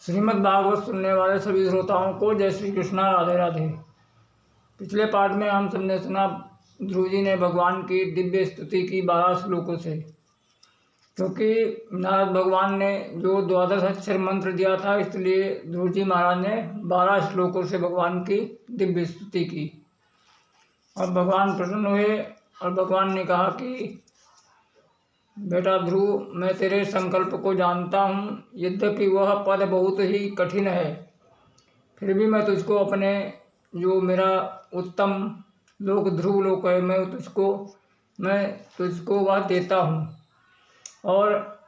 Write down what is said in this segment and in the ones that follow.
श्रीमद् भागवत सुनने वाले सभी श्रोताओं को जय श्री कृष्णा, राधे राधे। पिछले पाठ में हम सबने सुना ध्रुव जी ने भगवान की दिव्य स्तुति की 12 श्लोकों से, क्योंकि नारद भगवान ने जो 12 अक्षर मंत्र दिया था, इसलिए ध्रुव जी महाराज ने 12 श्लोकों से भगवान की दिव्य स्तुति की। और भगवान प्रसन्न हुए और भगवान ने कहा कि बेटा ध्रुव, मैं तेरे संकल्प को जानता हूँ, यद्यपि वह पद बहुत ही कठिन है, फिर भी मैं तुझको अपने जो मेरा उत्तम लोक ध्रुव लोक है, मैं तुझको वह देता हूँ। और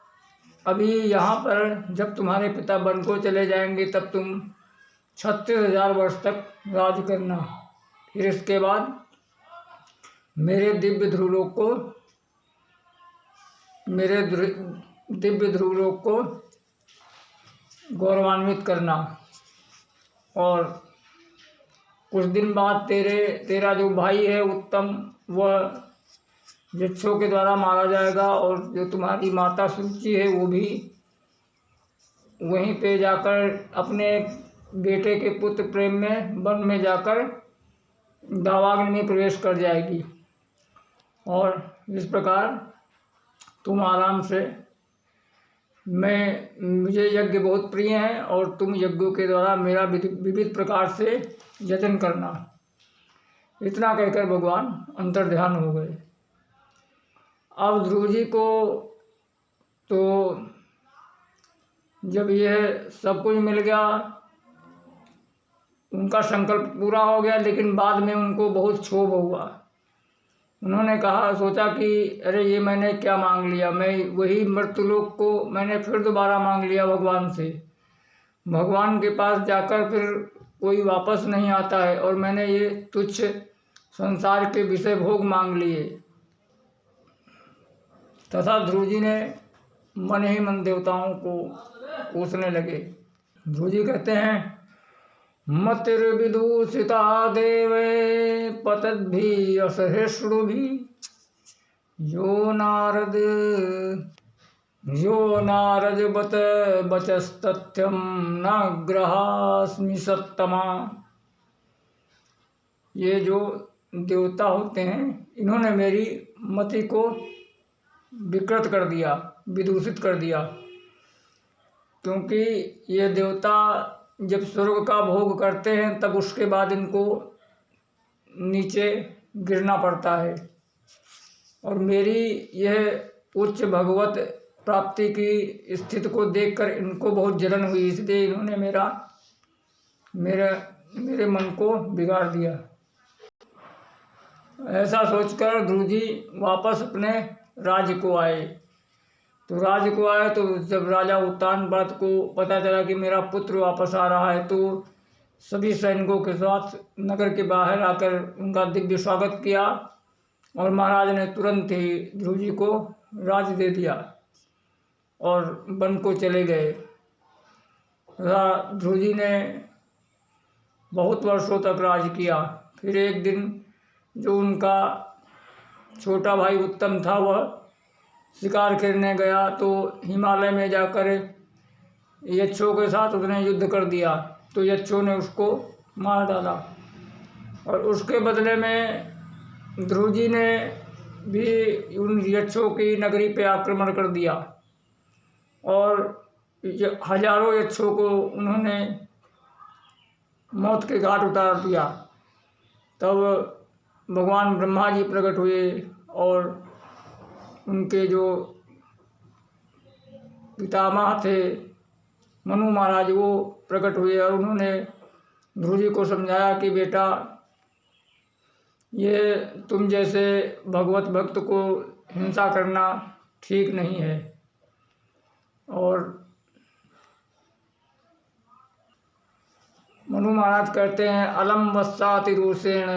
अभी यहाँ पर जब तुम्हारे पिता वन को चले जाएंगे तब तुम 36,000 वर्ष तक राज करना। फिर इसके बाद मेरे दिव्य ध्रुवलोक को गौरवान्वित करना। और कुछ दिन बाद तेरा जो भाई है उत्तम, वह यक्षों के द्वारा मारा जाएगा, और जो तुम्हारी माता सुरुचि है वो भी वहीं पे जाकर अपने बेटे के पुत्र प्रेम में वन में जाकर दावाग्नि में प्रवेश कर जाएगी। और इस प्रकार तुम आराम से, मुझे यज्ञ बहुत प्रिय है और तुम यज्ञों के द्वारा मेरा विविध प्रकार से यजन करना। इतना कहकर भगवान अंतर्ध्यान हो गए। अब ध्रुव जी को तो जब यह सब कुछ मिल गया, उनका संकल्प पूरा हो गया, लेकिन बाद में उनको बहुत क्षोभ हुआ। उन्होंने सोचा कि अरे ये मैंने क्या मांग लिया, मैं वही मृत्युलोक को मैंने फिर दोबारा मांग लिया भगवान से। भगवान के पास जाकर फिर कोई वापस नहीं आता है, और मैंने ये तुच्छ संसार के विषय भोग मांग लिए। तथा ध्रुव जी ने मन ही मन देवताओं को कोसने लगे। ध्रुव जी कहते हैं, मतिर्विदूषिता देवे पतद्भि असहिष्णुभि यो नारद बत बचस्तथ्यम न ग्रहास्मि सत्तमा। ये जो देवता होते हैं, इन्होंने मेरी मति को विकृत कर दिया, विदूषित कर दिया, क्योंकि ये देवता जब स्वर्ग का भोग करते हैं तब उसके बाद इनको नीचे गिरना पड़ता है। और मेरी यह उच्च भगवत प्राप्ति की स्थिति को देखकर इनको बहुत जलन हुई, इसलिए इन्होंने मेरे मन को बिगाड़ दिया। ऐसा सोचकर ध्रुव जी वापस अपने राज्य को आए। तो जब राजा उत्तानपाद को पता चला कि मेरा पुत्र वापस आ रहा है, तो सभी सैनिकों के साथ नगर के बाहर आकर उनका दिव्य स्वागत किया, और महाराज ने तुरंत ही ध्रुव जी को राज्य दे दिया और वन को चले गए। ध्रुव जी ने बहुत वर्षों तक राज किया। फिर एक दिन जो उनका छोटा भाई उत्तम था, वह शिकार करने गया, तो हिमालय में जाकर यक्षों के साथ उसने युद्ध कर दिया, तो यक्षों ने उसको मार डाला। और उसके बदले में ध्रुव जी ने भी उन यक्षों की नगरी पे आक्रमण कर दिया, और हजारों यक्षों को उन्होंने मौत के घाट उतार दिया। तब भगवान ब्रह्मा जी प्रकट हुए, और उनके जो पितामह थे मनु महाराज, वो प्रकट हुए, और उन्होंने ध्रुव जी को समझाया कि बेटा, ये तुम जैसे भगवत भक्त को हिंसा करना ठीक नहीं है। और मनु महाराज कहते हैं, अलम वस्साति रोषेण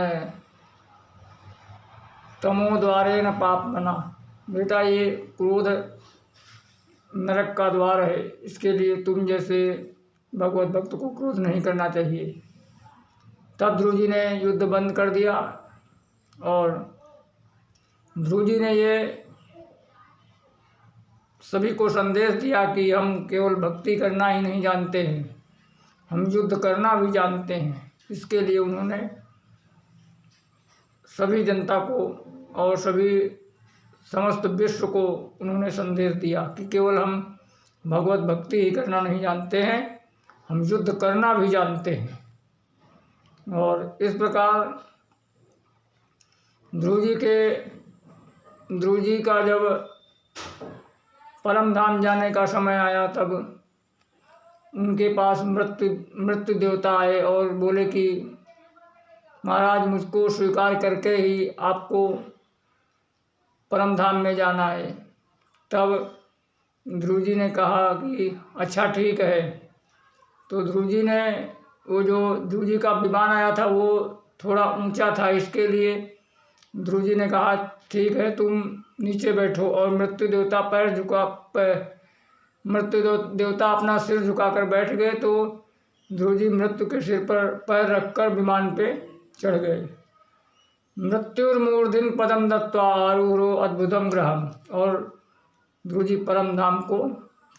तमो द्वारेण पाप बना। बेटा, ये क्रोध नरक का द्वार है, इसके लिए तुम जैसे भगवत भक्त को क्रोध नहीं करना चाहिए। तब ध्रुव जी ने युद्ध बंद कर दिया, और ध्रुव जी ने ये सभी को संदेश दिया कि हम केवल भक्ति करना ही नहीं जानते हैं, हम युद्ध करना भी जानते हैं। इसके लिए उन्होंने सभी जनता को और सभी समस्त विश्व को उन्होंने संदेश दिया कि केवल हम भगवत भक्ति ही करना नहीं जानते हैं, हम युद्ध करना भी जानते हैं। और इस प्रकार ध्रुव जी का जब परम धाम जाने का समय आया तब उनके पास मृत्यु देवता आए और बोले कि महाराज, मुझको स्वीकार करके ही आपको परम धाम में जाना है। तब ध्रुव जी ने कहा कि अच्छा ठीक है। तो ध्रुव जी का विमान आया था वो थोड़ा ऊंचा था, इसके लिए ध्रुव जी ने कहा ठीक है तुम नीचे बैठो। और मृत्यु देवता अपना सिर झुकाकर बैठ गए। तो ध्रुव जी मृत्यु के सिर पर पैर रखकर विमान पे चढ़ गए। मृत्युर्मूर्धिन पदम दत्वा आरूढ़ो अद्भुतम ग्रहम। और ध्रुव जी परम धाम को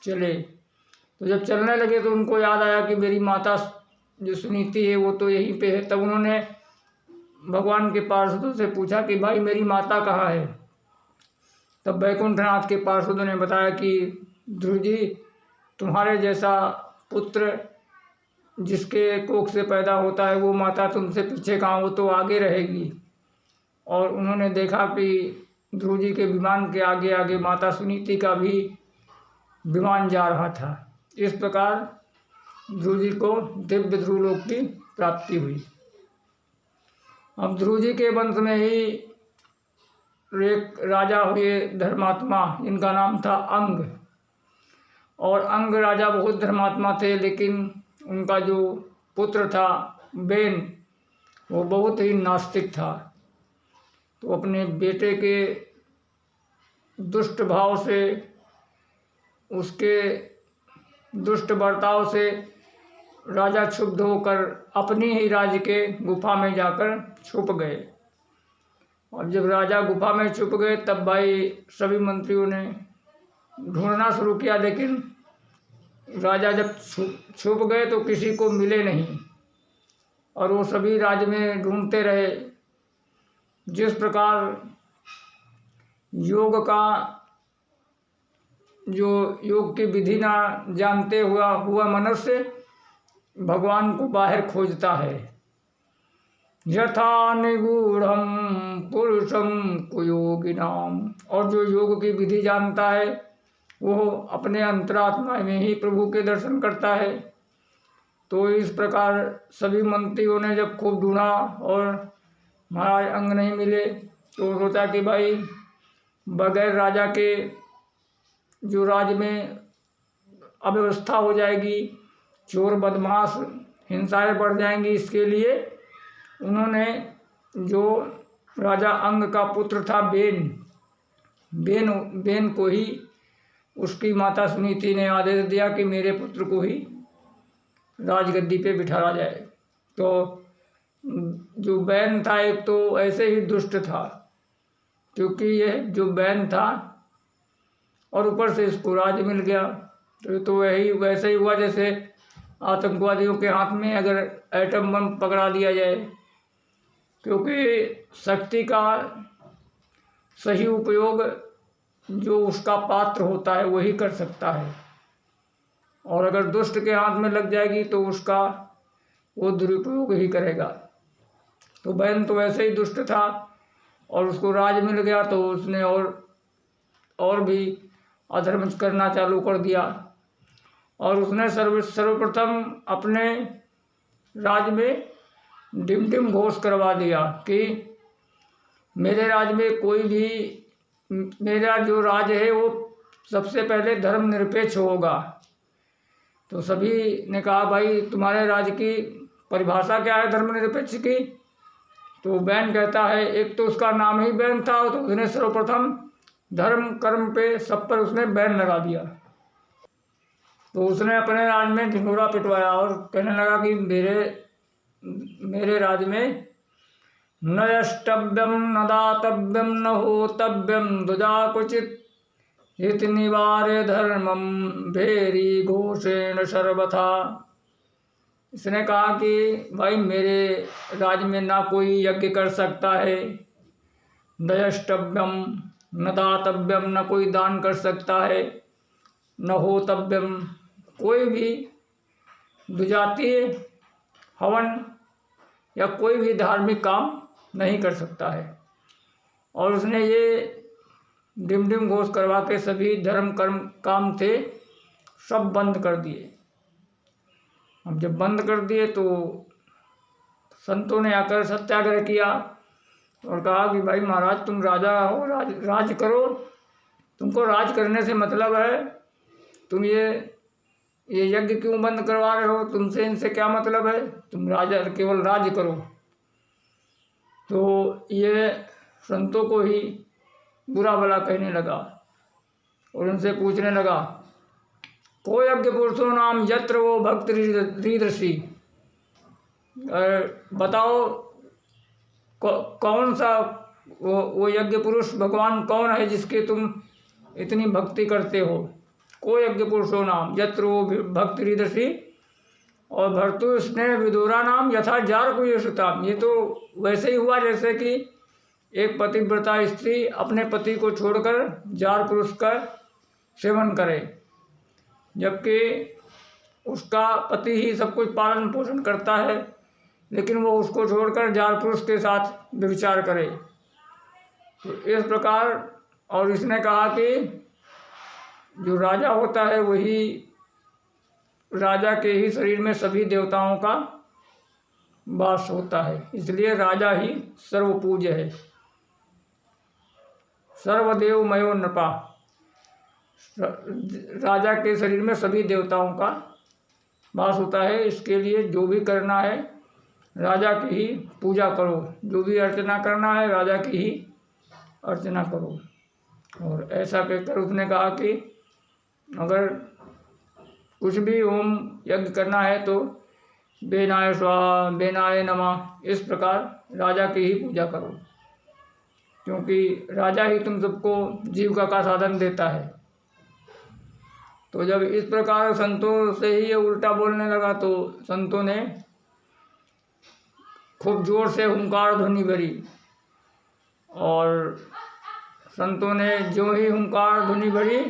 चले। तो जब चलने लगे तो उनको याद आया कि मेरी माता जो सुनीति है वो तो यहीं पे है। तब उन्होंने भगवान के पार्षदों से पूछा कि भाई मेरी माता कहाँ है। तब वैकुंठनाथ के पार्षदों ने बताया कि ध्रुव जी, तुम्हारे जैसा पुत्र जिसके कोख से पैदा होता है वो माता तुमसे पीछे कहाँ, वो तो आगे रहेगी। और उन्होंने देखा कि ध्रुव जी के विमान के आगे आगे माता सुनीति का भी विमान जा रहा था। इस प्रकार ध्रुव जी को दिव्य ध्रुवलोक की प्राप्ति हुई। अब ध्रुव जी के वंश में ही एक राजा हुए धर्मात्मा, इनका नाम था अंग। और अंग राजा बहुत धर्मात्मा थे, लेकिन उनका जो पुत्र था बेन, वो बहुत ही नास्तिक था। तो अपने बेटे के दुष्ट भाव से, उसके दुष्ट बर्ताव से राजा क्षुब्ध होकर अपनी ही राज्य के गुफा में जाकर छुप गए। और जब राजा गुफा में छुप गए तब भाई सभी मंत्रियों ने ढूंढना शुरू किया, लेकिन राजा जब छुप गए तो किसी को मिले नहीं। और वो सभी राज्य में ढूंढते रहे। जिस प्रकार योग की विधि ना जानते हुआ मनुष्य भगवान को बाहर खोजता है। यथा निगूढ़म पुरुषम कुयोगिनाम। और जो योग की विधि जानता है वो अपने अंतरात्मा में ही प्रभु के दर्शन करता है। तो इस प्रकार सभी मंत्रियों ने जब खूब ढूंढा और महाराज अंग नहीं मिले तो सोचा कि भाई बगैर राजा के जो राज्य में अव्यवस्था हो जाएगी, चोर बदमाश हिंसाएं बढ़ जाएंगी, इसके लिए उन्होंने जो राजा अंग का पुत्र था बेन को ही उसकी माता सुनीति ने आदेश दिया कि मेरे पुत्र को ही राजगद्दी पे बिठाया जाए। तो जो बैन था एक तो ऐसे ही दुष्ट था, क्योंकि यह जो बैन था और ऊपर से इसको राज्य मिल गया। तो वैसे ही हुआ जैसे आतंकवादियों के हाथ में अगर एटम बम पकड़ा दिया जाए, क्योंकि शक्ति का सही उपयोग जो उसका पात्र होता है वही कर सकता है। और अगर दुष्ट के हाथ में लग जाएगी तो उसका वो दुरुपयोग ही करेगा। तो बैन तो वैसे ही दुष्ट था और उसको राज मिल गया तो उसने और भी अधर्म करना चालू कर दिया। और उसने सर्वप्रथम अपने राज्य में डिम घोष करवा दिया कि मेरे राज्य में कोई भी, मेरा जो राज्य है वो सबसे पहले धर्मनिरपेक्ष होगा। तो सभी ने कहा भाई तुम्हारे राज्य की परिभाषा क्या है धर्मनिरपेक्ष की। तो बैन कहता है, एक तो उसका नाम ही बैन था, तो उसने सर्वप्रथम धर्म कर्म पे सब पर उसने बैन लगा दिया। तो उसने अपने राज्य में ढिंढोरा पिटवाया और कहने लगा कि मेरे राज्य में न यष्टव्यम न दातव्यम न होतव्यम दुजा कुचित हित निवार्य धर्मम भेरी घोषेण सर्वथा। इसने कहा कि भाई मेरे राज्य में ना कोई यज्ञ कर सकता है, दयष्टव्यम न दातव्यम, न कोई दान कर सकता है, न होतव्यम, कोई भी द्विजातीय हवन या कोई भी धार्मिक काम नहीं कर सकता है। और उसने ये डिम डिम घोष करवा के सभी धर्म कर्म काम थे सब बंद कर दिए। अब जब बंद कर दिए तो संतों ने आकर सत्याग्रह किया और कहा कि भाई महाराज तुम राजा हो, राज करो, तुमको राज करने से मतलब है, तुम ये यज्ञ क्यों बंद करवा रहे हो, तुमसे इनसे क्या मतलब है, तुम राजा केवल राज करो। तो ये संतों को ही बुरा भला कहने लगा और उनसे पूछने लगा, को यज्ञ पुरुषो नाम यत्र वो भक्त रीदृषि, बताओ कौन सा वो यज्ञ पुरुष भगवान कौन है जिसके तुम इतनी भक्ति करते हो। को यज्ञ पुरुषो नाम यत्र वो भक्त रीदृषि और भर्तु स्नेह विदुरा नाम यथा जार को ये सुताम। ये तो वैसे ही हुआ जैसे कि एक पतिव्रता स्त्री अपने पति को छोड़कर जार पुरुष का सेवन करे, जबकि उसका पति ही सब कुछ पालन पोषण करता है, लेकिन वो उसको छोड़कर जार पुरुष के साथ व्यभिचार करे। तो इस प्रकार, और इसने कहा कि जो राजा होता है वही राजा के ही शरीर में सभी देवताओं का वास होता है, इसलिए राजा ही सर्वपूज्य है। सर्वदेवमयो नृपा, राजा के शरीर में सभी देवताओं का वास होता है, इसके लिए जो भी करना है राजा की ही पूजा करो, जो भी अर्चना करना है राजा की ही अर्चना करो। और ऐसा कहकर उसने कहा कि अगर कुछ भी होम यज्ञ करना है तो बेनाय स्वाहा बेनाय नमः, इस प्रकार राजा की ही पूजा करो, क्योंकि राजा ही तुम सबको जीविका का साधन देता है। तो जब इस प्रकार संतों से ही ये उल्टा बोलने लगा तो संतों ने खूब जोर से हुंकार ध्वनि भरी और संतों ने जो ही हुंकार ध्वनि भरी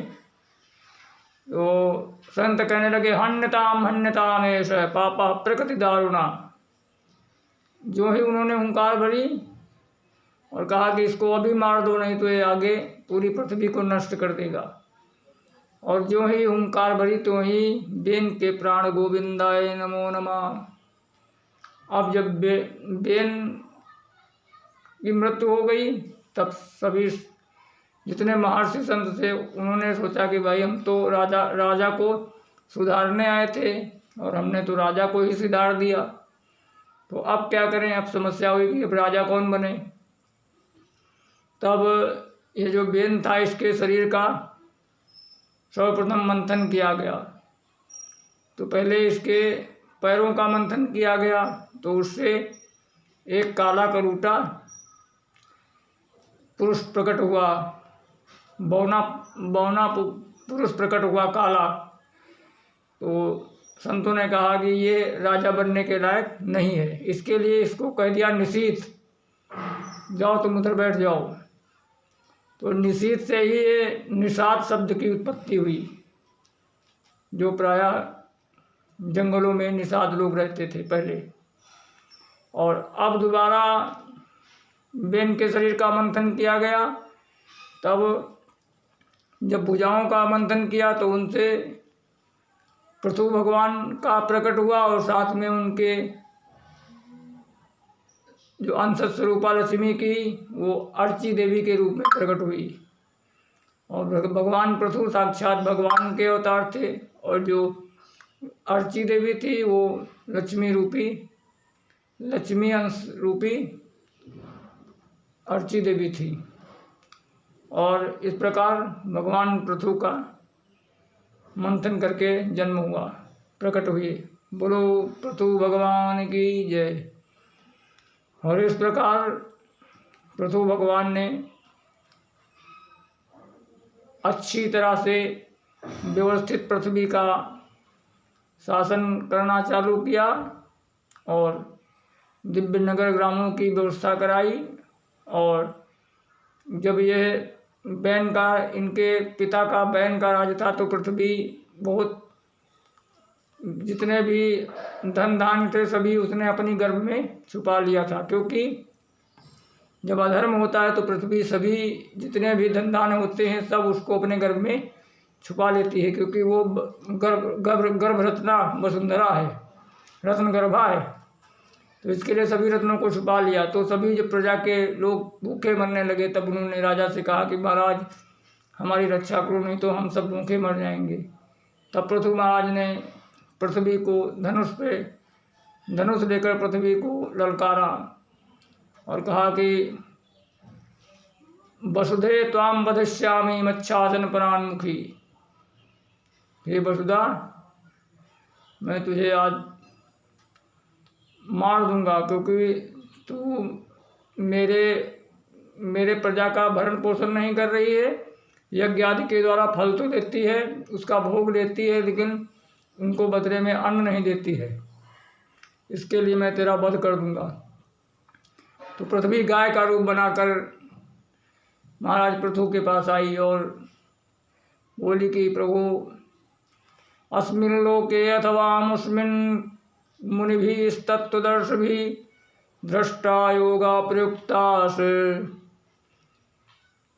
तो संत कहने लगे हन्यताम एष पापा प्रकृति दारुणा। जो ही उन्होंने हुंकार भरी और कहा कि इसको अभी मार दो, नहीं तो ये आगे पूरी पृथ्वी को नष्ट कर देगा। और जो ही हुंकार भरी तो ही बेन के प्राण गोविंदाय नमो नमः। अब जब बेन की मृत्यु हो गई तब सभी जितने महर्षि संत थे उन्होंने सोचा कि भाई हम तो राजा को सुधारने आए थे और हमने तो राजा को ही सुधार दिया, तो अब क्या करें, अब समस्या हुई कि अब राजा कौन बने। तब ये जो बेन था इसके शरीर का सर्वप्रथम मंथन किया गया। तो पहले इसके पैरों का मंथन किया गया तो उससे एक काला करूटा पुरुष प्रकट हुआ, बौना पुरुष प्रकट हुआ काला। तो संतों ने कहा कि ये राजा बनने के लायक नहीं है, इसके लिए इसको कह दिया निशीथ, जाओ तुम उधर बैठ जाओ। तो निशीथ से ही ये निषाद शब्द की उत्पत्ति हुई, जो प्रायः जंगलों में निषाद लोग रहते थे पहले। और अब दोबारा बेन के शरीर का मंथन किया गया, तब जब भुजाओं का मंथन किया तो उनसे पृथु भगवान का प्रकट हुआ और साथ में उनके जो अंश स्वरूपा लक्ष्मी की वो अर्ची देवी के रूप में प्रकट हुई। और भगवान पृथु साक्षात भगवान के अवतार थे और जो अर्ची देवी थी वो लक्ष्मी अंश रूपी अर्ची देवी थी। और इस प्रकार भगवान पृथु का मंथन करके जन्म हुआ, प्रकट हुए। बोलो पृथु भगवान की जय। और इस प्रकार पृथु भगवान ने अच्छी तरह से व्यवस्थित पृथ्वी का शासन करना चालू किया और दिव्य नगर ग्रामों की व्यवस्था कराई। और जब यह बैन का, इनके पिता का बैन का राज था, तो पृथ्वी बहुत, जितने भी धन धान्य थे सभी उसने अपनी गर्भ में छुपा लिया था। क्योंकि जब अधर्म होता है तो पृथ्वी सभी जितने भी धन धान्य होते हैं सब उसको अपने गर्भ में छुपा लेती है, क्योंकि वो गर्भ रत्ना वसुंधरा है, रत्न गर्भा है। तो इसके लिए सभी रत्नों को छुपा लिया। तो सभी जब प्रजा के लोग भूखे मरने लगे तब उन्होंने राजा से कहा कि महाराज हमारी रक्षा करो, नहीं तो हम सब भूखे मर जाएंगे। तब पृथु महाराज ने पृथ्वी को धनुष लेकर पृथ्वी को ललकारा और कहा कि वसुधे त्वाम वधिष्यामि मच्छासन प्राणमुखी। हे वसुधा, मैं तुझे आज मार दूंगा, क्योंकि तू मेरे प्रजा का भरण पोषण नहीं कर रही है। यज्ञ आदि के द्वारा फल तो देती है, उसका भोग लेती है, लेकिन उनको बदले में अन्न नहीं देती है। इसके लिए मैं तेरा वध कर दूंगा। तो पृथ्वी गाय का रूप बनाकर महाराज पृथु के पास आई और बोली कि प्रभु अस्मिन् लोके अथवा मुस्मिन् मुनिभिस्तत्त्वदर्शिभिः दृष्टा योगा प्रयुक्ता से।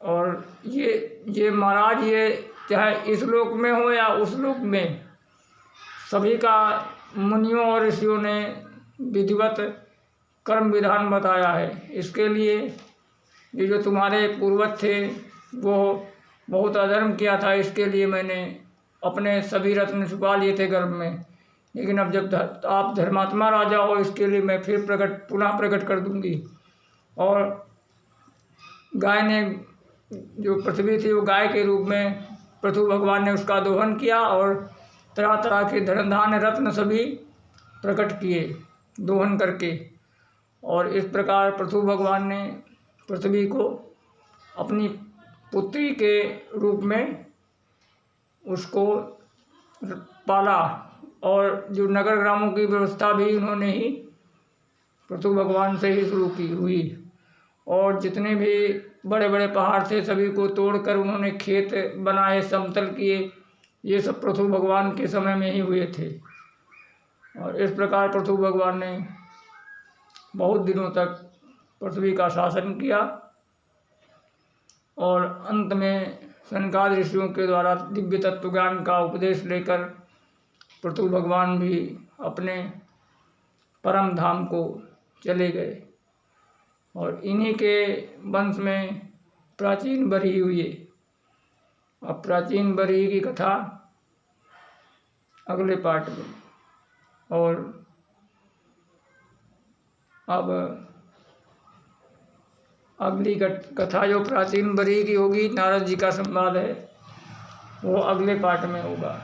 और ये महाराज, ये चाहे इस लोक में हो या उस लोक में, सभी का मुनियों और ऋषियों ने विधिवत कर्म विधान बताया है। इसके लिए ये जो तुम्हारे पूर्वज थे वो बहुत अधर्म किया था, इसके लिए मैंने अपने सभी रत्न छुपा लिए थे गर्भ में। लेकिन अब जब आप धर्मात्मा राजा हो, इसके लिए मैं फिर पुनः प्रकट कर दूंगी। और गाय ने, जो पृथ्वी थी वो गाय के रूप में पृथु भगवान ने उसका दोहन किया और तरह तरह के धन धान्य रत्न सभी प्रकट किए दोहन करके। और इस प्रकार पृथु भगवान ने पृथ्वी को अपनी पुत्री के रूप में उसको पाला। और जो नगर ग्रामों की व्यवस्था भी उन्होंने ही पृथु भगवान से ही शुरू की हुई। और जितने भी बड़े बड़े पहाड़ थे सभी को तोड़कर उन्होंने खेत बनाए, समतल किए। ये सब पृथु भगवान के समय में ही हुए थे। और इस प्रकार पृथु भगवान ने बहुत दिनों तक पृथ्वी का शासन किया। और अंत में सनकादि ऋषियों के द्वारा दिव्य तत्व ज्ञान का उपदेश लेकर पृथु भगवान भी अपने परम धाम को चले गए। और इन्हीं के वंश में प्राचीन बरही हुई। अब प्राचीन बरही की कथा अगले पार्ट में। और अब अगली कथा जो प्राचीन बरही की होगी, नारद जी का संवाद है, वो अगले पार्ट में होगा।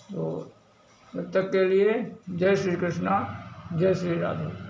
तो तब तक के लिए जय श्री कृष्णा, जय श्री राधे।